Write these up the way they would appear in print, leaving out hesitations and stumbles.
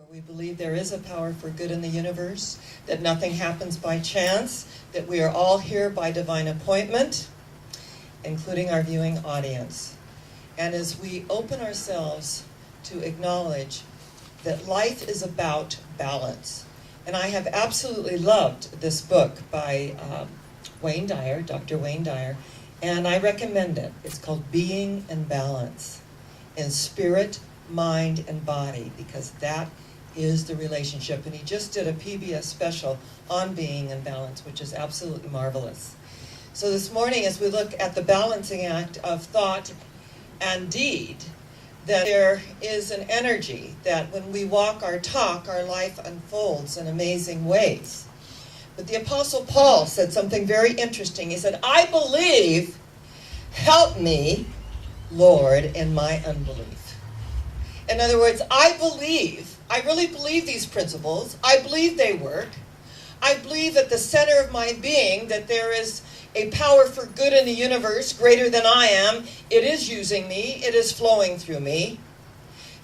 We believe there is a power for good in the universe, that nothing happens by chance, that we are all here by divine appointment, including our viewing audience. And as we open ourselves to acknowledge that life is about balance. And I have absolutely loved this book by Wayne Dyer, Dr. Wayne Dyer, and I recommend it. It's called Being in Balance, in spirit, mind, and body, because that is the relationship. And he just did a PBS special on being in balance, which is absolutely marvelous. So this morning, as we look at the balancing act of thought and deed, that there is an energy that when we walk our talk, our life unfolds in amazing ways. But the Apostle Paul said something very interesting. He said, I believe, help me, Lord, in my unbelief. In other words, I really believe these principles. I believe they work. I believe at the center of my being that there is a power for good in the universe greater than I am. It is using me. It is flowing through me.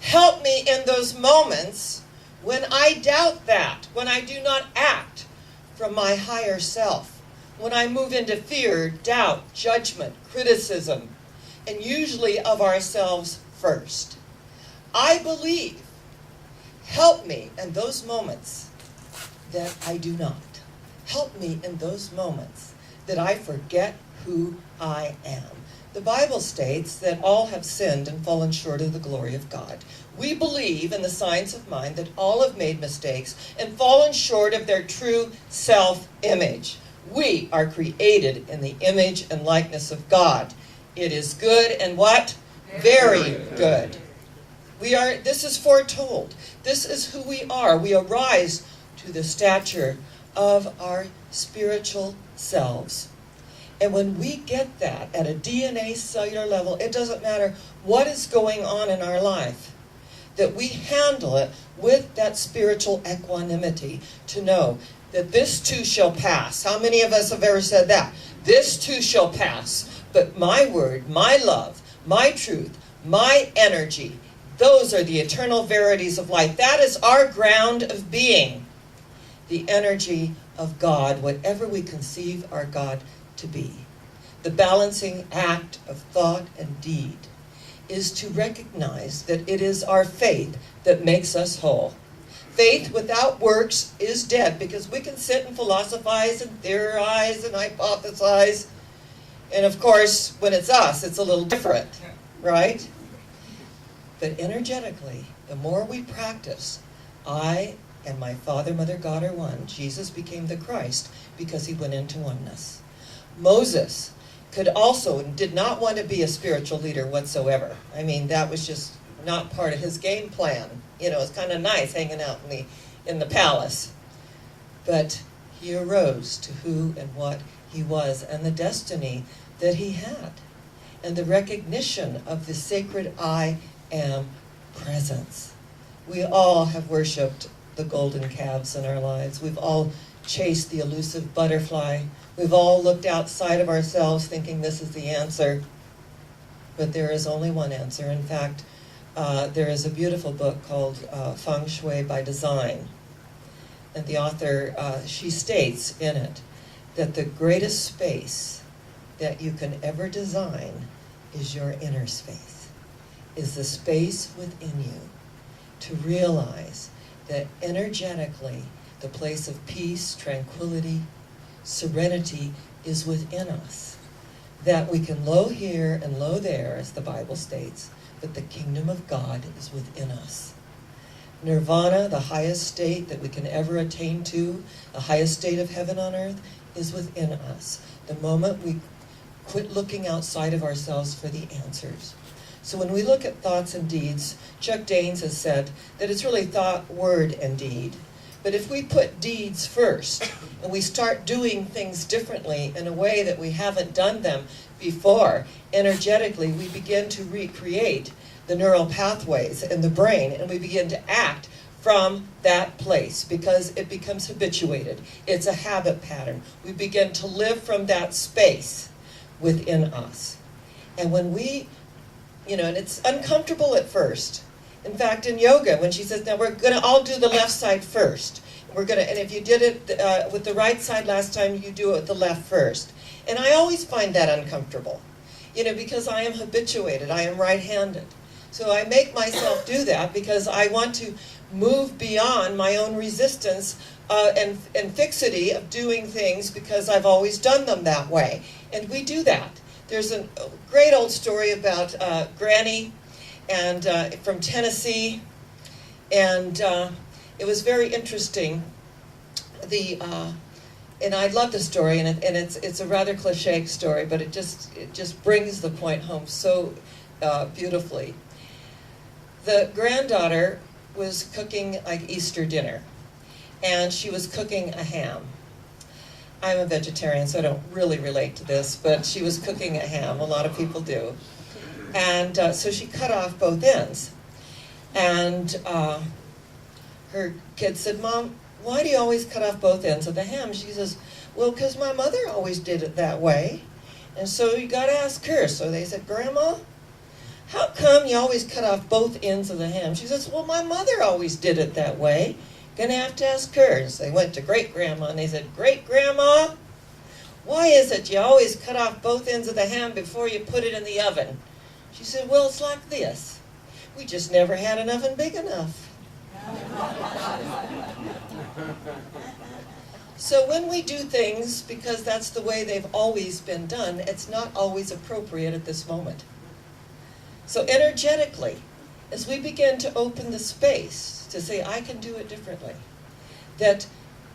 Help me in those moments when I doubt that, when I do not act from my higher self, when I move into fear, doubt, judgment, criticism, and usually of ourselves first. I believe. Help me in those moments that I do not. Help me in those moments that I forget who I am. The Bible states that all have sinned and fallen short of the glory of God. We believe in the science of mind that all have made mistakes and fallen short of their true self-image. We are created in the image and likeness of God. It is good and what? Very good. This is foretold. This is who we are. We arise to the stature of our spiritual selves. And when we get that at a DNA cellular level, it doesn't matter what is going on in our life, that we handle it with that spiritual equanimity to know that this too shall pass. How many of us have ever said that? This too shall pass. But my word, my love, my truth, my energy, those are the eternal verities of life. That is our ground of being. The energy of God, whatever we conceive our God to be. The balancing act of thought and deed is to recognize that it is our faith that makes us whole. Faith without works is dead, because we can sit and philosophize and theorize and hypothesize. And of course, when it's us, it's a little different, right? But energetically, the more we practice, I and my Father, Mother, God are one. Jesus became the Christ because he went into oneness. Moses could also and did not want to be a spiritual leader whatsoever. I mean, that was just not part of his game plan. You know, it's kind of nice hanging out in the palace. But he arose to who and what he was and the destiny that he had. And the recognition of the sacred I am presence. We all have worshipped the golden calves in our lives. We've all chased the elusive butterfly. We've all looked outside of ourselves thinking this is the answer. But there is only one answer. In fact, there is a beautiful book called Feng Shui by Design. And the author, she states in it that the greatest space that you can ever design is your inner space, is the space within you to realize that energetically the place of peace, tranquility, serenity is within us. That we can low here and low there, as the Bible states, but the kingdom of God is within us. Nirvana, the highest state that we can ever attain to, the highest state of heaven on earth, is within us. The moment we quit looking outside of ourselves for the answers. So when we look at thoughts and deeds, Chuck Danes has said that it's really thought, word, and deed. But if we put deeds first, and we start doing things differently in a way that we haven't done them before, energetically we begin to recreate the neural pathways in the brain, and we begin to act from that place because it becomes habituated. It's a habit pattern. We begin to live from that space within us. And when we, and it's uncomfortable at first, In fact, in yoga, when she says, now we're going to all do the left side first. And if you did it with the right side last time, you do it with the left first. And I always find that uncomfortable, because I am habituated. I am right-handed. So I make myself do that because I want to move beyond my own resistance and fixity of doing things because I've always done them that way. And we do that. There's a great old story about Granny and from Tennessee, and it was very interesting. And I love the story, and it's a rather cliche story, but it just brings the point home so beautifully. The granddaughter was cooking like Easter dinner, and she was cooking a ham. I'm a vegetarian, so I don't really relate to this, but she was cooking a ham. A lot of people do. And so she cut off both ends. And her kid said, Mom, why do you always cut off both ends of the ham? She says, well, because my mother always did it that way. And so you got to ask her. So they said, Grandma, how come you always cut off both ends of the ham? She says, well, my mother always did it that way. Gonna have to ask her. And so they went to Great-Grandma and they said, Great-Grandma, why is it you always cut off both ends of the ham before you put it in the oven? She said, well, it's like this. We just never had an oven big enough. So when we do things because that's the way they've always been done, it's not always appropriate at this moment. So energetically, as we begin to open the space to say, I can do it differently, that,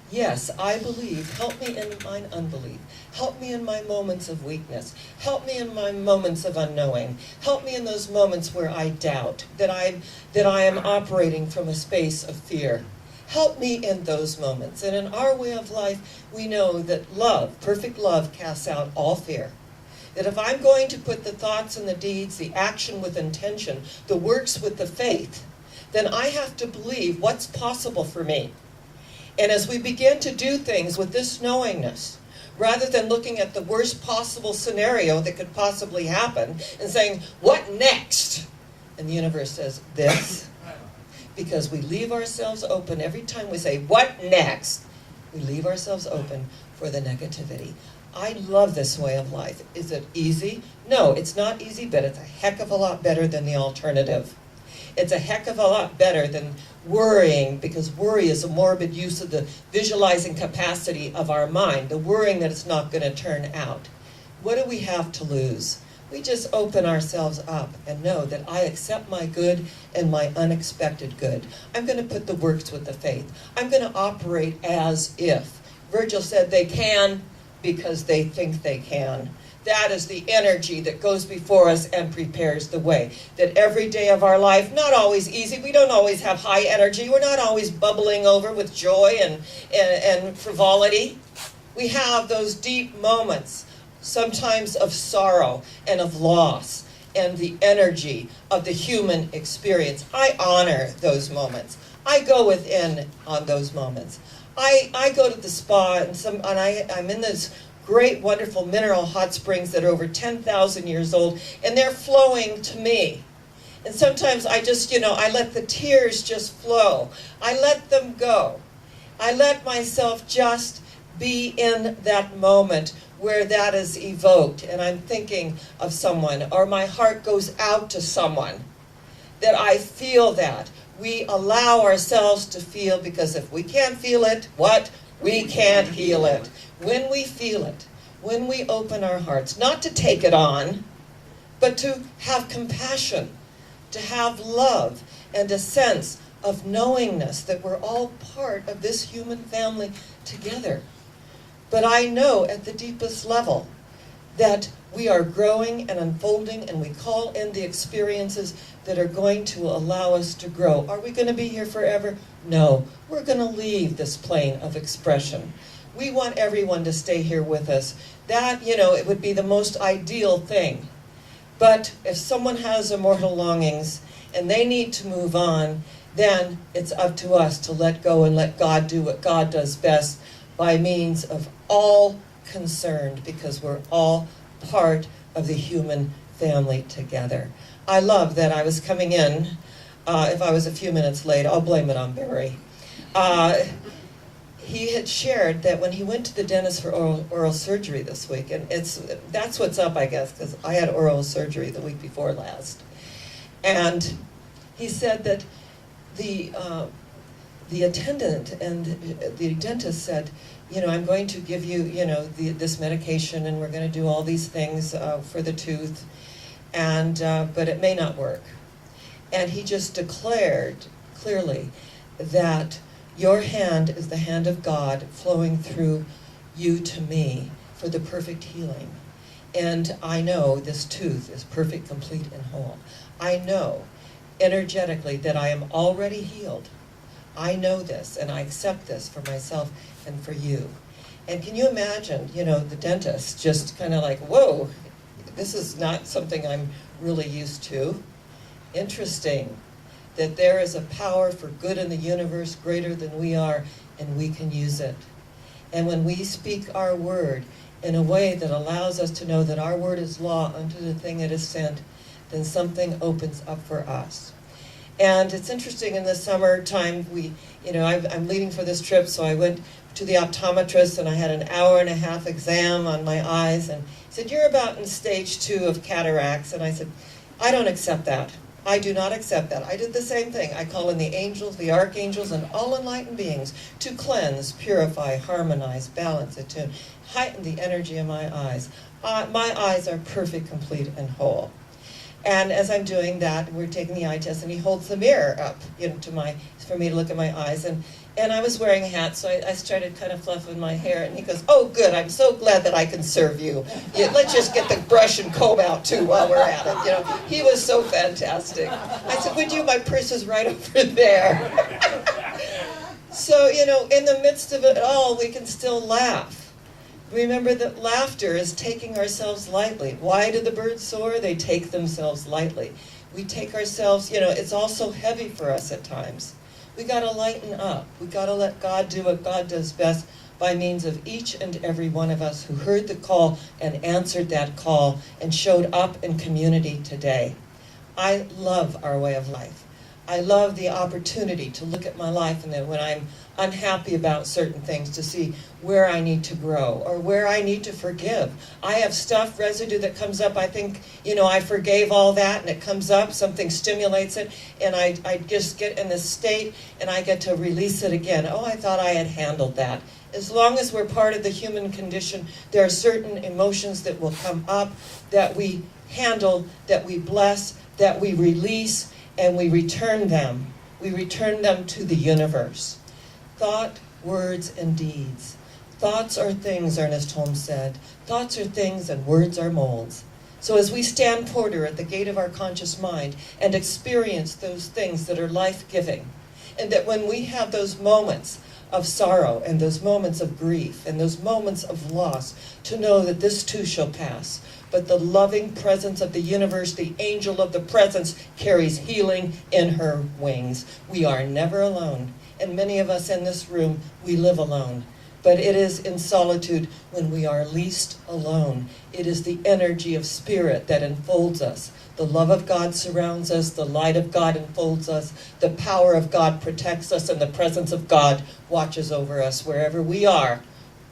yes, I believe, help me in my unbelief, help me in my moments of weakness, help me in my moments of unknowing, help me in those moments where I doubt, that I am operating from a space of fear. Help me in those moments. And in our way of life, we know that love, perfect love, casts out all fear. That if I'm going to put the thoughts and the deeds, the action with intention, the works with the faith, then I have to believe what's possible for me. And as we begin to do things with this knowingness, rather than looking at the worst possible scenario that could possibly happen and saying, what next? And the universe says, this. Because we leave ourselves open. Every time we say, what next? We leave ourselves open for the negativity. I love this way of life. Is it easy? No, it's not easy, but it's a heck of a lot better than the alternative. It's a heck of a lot better than worrying, because worry is a morbid use of the visualizing capacity of our mind, the worrying that it's not going to turn out. What do we have to lose? We just open ourselves up and know that I accept my good and my unexpected good. I'm going to put the works with the faith. I'm going to operate as if. Virgil said they can because they think they can. That is the energy that goes before us and prepares the way. That every day of our life, not always easy, we don't always have high energy, we're not always bubbling over with joy and frivolity. We have those deep moments, sometimes of sorrow and of loss, and the energy of the human experience. I honor those moments. I go within on those moments. I go to the spa and I'm in this great, wonderful mineral hot springs that are over 10,000 years old, and they're flowing to me. And sometimes I just, I let the tears just flow. I let them go. I let myself just be in that moment where that is evoked, and I'm thinking of someone, or my heart goes out to someone, that I feel that. We allow ourselves to feel, because if we can't feel it, what? We can't heal it. When we feel it, when we open our hearts, not to take it on, but to have compassion, to have love, and a sense of knowingness that we're all part of this human family together. But I know at the deepest level that we are growing and unfolding, and we call in the experiences that are going to allow us to grow. Are we going to be here forever? No. We're going to leave this plane of expression. We want everyone to stay here with us. That, it would be the most ideal thing. But if someone has immortal longings and they need to move on, then it's up to us to let go and let God do what God does best by means of all concerned, because we're all part of the human family together. I love that I was coming in If I was a few minutes late, I'll blame it on Barry. He had shared that when he went to the dentist for oral surgery this week, and that's what's up, I guess, because I had oral surgery the week before last. And he said that the attendant and the dentist said, I'm going to give you, this medication, and we're going to do all these things for the tooth, and but it may not work. And he just declared clearly that your hand is the hand of God flowing through you to me for the perfect healing. And I know this tooth is perfect, complete, and whole. I know energetically that I am already healed. I know this, and I accept this for myself and for you. And can you imagine, the dentist just kind of like, whoa, this is not something I'm really used to. Interesting that there is a power for good in the universe greater than we are, and we can use it. And when we speak our word in a way that allows us to know that our word is law unto the thing it is sent, then something opens up for us. And it's interesting, in the summertime, I'm leaving for this trip, so I went to the optometrist, and I had an 1.5-hour exam on my eyes, and he said, you're about in stage 2 of cataracts. And I said, I don't accept that. I do not accept that. I did the same thing. I call in the angels, the archangels, and all enlightened beings to cleanse, purify, harmonize, balance, attune, heighten the energy of my eyes. My eyes are perfect, complete, and whole. And as I'm doing that, we're taking the eye test, and he holds the mirror up, for me to look at my eyes. And I was wearing a hat, so I started kind of fluffing my hair, and he goes, oh, good, I'm so glad that I can serve you. Let's just get the brush and comb out, too, while we're at it. He was so fantastic. I said, would you? My purse is right over there. So, in the midst of it all, we can still laugh. Remember that laughter is taking ourselves lightly. Why do the birds soar? They take themselves lightly. We take ourselves, it's all so heavy for us at times. We got to lighten up. We got to let God do what God does best by means of each and every one of us who heard the call and answered that call and showed up in community today. I love our way of life. I love the opportunity to look at my life, and then when I'm unhappy about certain things, to see where I need to grow or where I need to forgive. I have stuff, residue that comes up. I think, I forgave all that, and it comes up, something stimulates it, and I just get in this state, and I get to release it again. Oh, I thought I had handled that. As long as we're part of the human condition, there are certain emotions that will come up that we handle, that we bless, that we release, and we return them. We return them to the universe. Thought, words, and deeds. Thoughts are things, Ernest Holmes said. Thoughts are things, and words are molds. So as we stand porter at the gate of our conscious mind and experience those things that are life-giving, and that when we have those moments of sorrow and those moments of grief and those moments of loss, to know that this too shall pass. But the loving presence of the universe, the angel of the presence, carries healing in her wings. We are never alone. And many of us in this room, we live alone. But it is in solitude when we are least alone. It is the energy of spirit that enfolds us. The love of God surrounds us. The light of God enfolds us. The power of God protects us. And the presence of God watches over us. Wherever we are,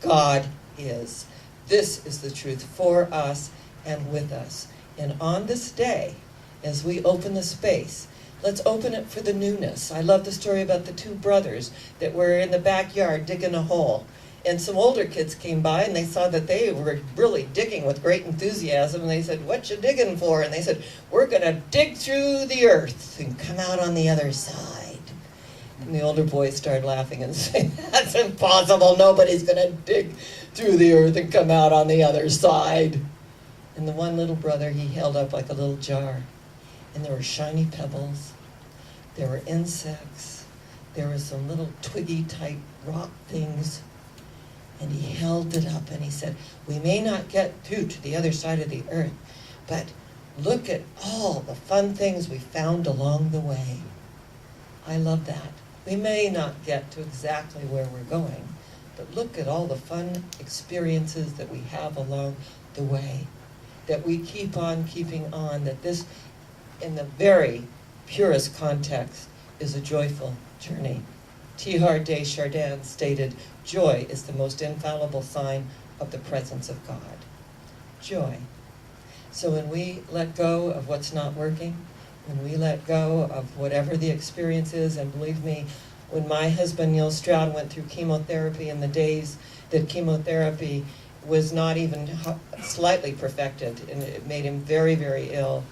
God is. This is the truth for us and with us. And on this day, as we open the space, let's open it for the newness. I love the story about the 2 brothers that were in the backyard digging a hole. And some older kids came by, and they saw that they were really digging with great enthusiasm. And they said, what you digging for? And they said, we're going to dig through the earth and come out on the other side. And the older boys started laughing and saying, that's impossible. Nobody's going to dig through the earth and come out on the other side. And the one little brother, he held up like a little jar. And there were shiny pebbles. There were insects. There were some little twiggy-type rock things. And he held it up and he said, we may not get through to the other side of the earth, but look at all the fun things we found along the way. I love that. We may not get to exactly where we're going, but look at all the fun experiences that we have along the way, that we keep on keeping on, that this, in the very purest context is a joyful journey. Teilhard de Chardin stated, "Joy is the most infallible sign of the presence of God." Joy. So when we let go of what's not working, when we let go of whatever the experience is, and believe me, when my husband Neil Stroud went through chemotherapy in the days that chemotherapy was not even slightly perfected, and it made him very, very ill.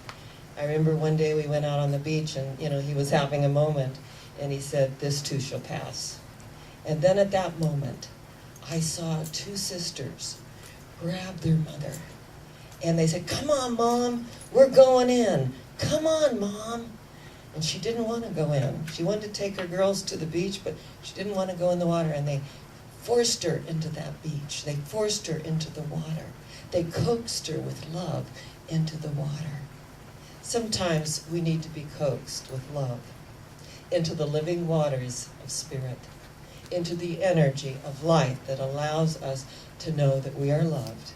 I remember one day we went out on the beach and, he was having a moment, and he said, "This too shall pass." And then at that moment, I saw two sisters grab their mother, and they said, "Come on, Mom, we're going in. Come on, Mom." And she didn't want to go in. She wanted to take her girls to the beach, but she didn't want to go in the water, and they forced her into that beach. They forced her into the water. They coaxed her with love into the water. Sometimes we need to be coaxed with love into the living waters of spirit, into the energy of life that allows us to know that we are loved,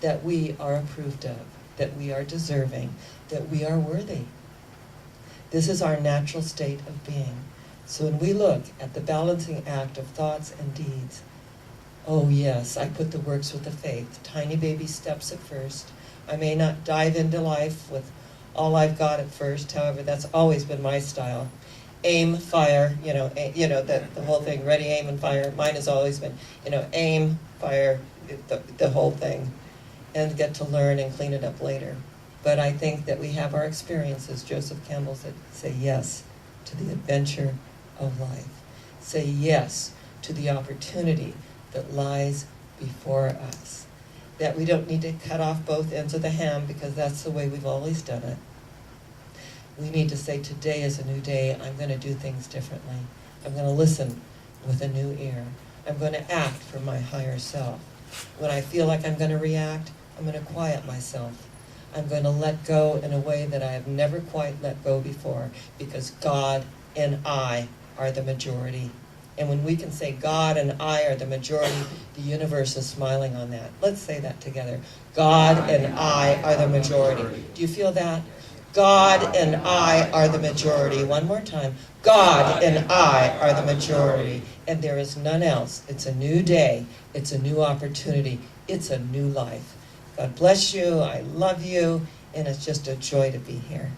that we are approved of, that we are deserving, that we are worthy. This is our natural state of being. So when we look at the balancing act of thoughts and deeds, oh yes, I put the works with the faith, tiny baby steps at first. I may not dive into life with all I've got at first, however, that's always been my style. Aim, fire, the whole thing, ready, aim, and fire. Mine has always been, aim, fire, the whole thing, and get to learn and clean it up later. But I think that we have our experiences, Joseph Campbell said, say yes to the adventure of life. Say yes to the opportunity that lies before us. That we don't need to cut off both ends of the ham because that's the way we've always done it. We need to say, today is a new day. I'm going to do things differently. I'm going to listen with a new ear. I'm going to act for my higher self. When I feel like I'm going to react, I'm going to quiet myself. I'm going to let go in a way that I have never quite let go before, because God and I are the majority. And when we can say God and I are the majority, the universe is smiling on that. Let's say that together. God and I are the majority. Do you feel that? God and I are the majority. One more time. God and I are the majority. And there is none else. It's a new day. It's a new opportunity. It's a new life. God bless you. I love you. And it's just a joy to be here.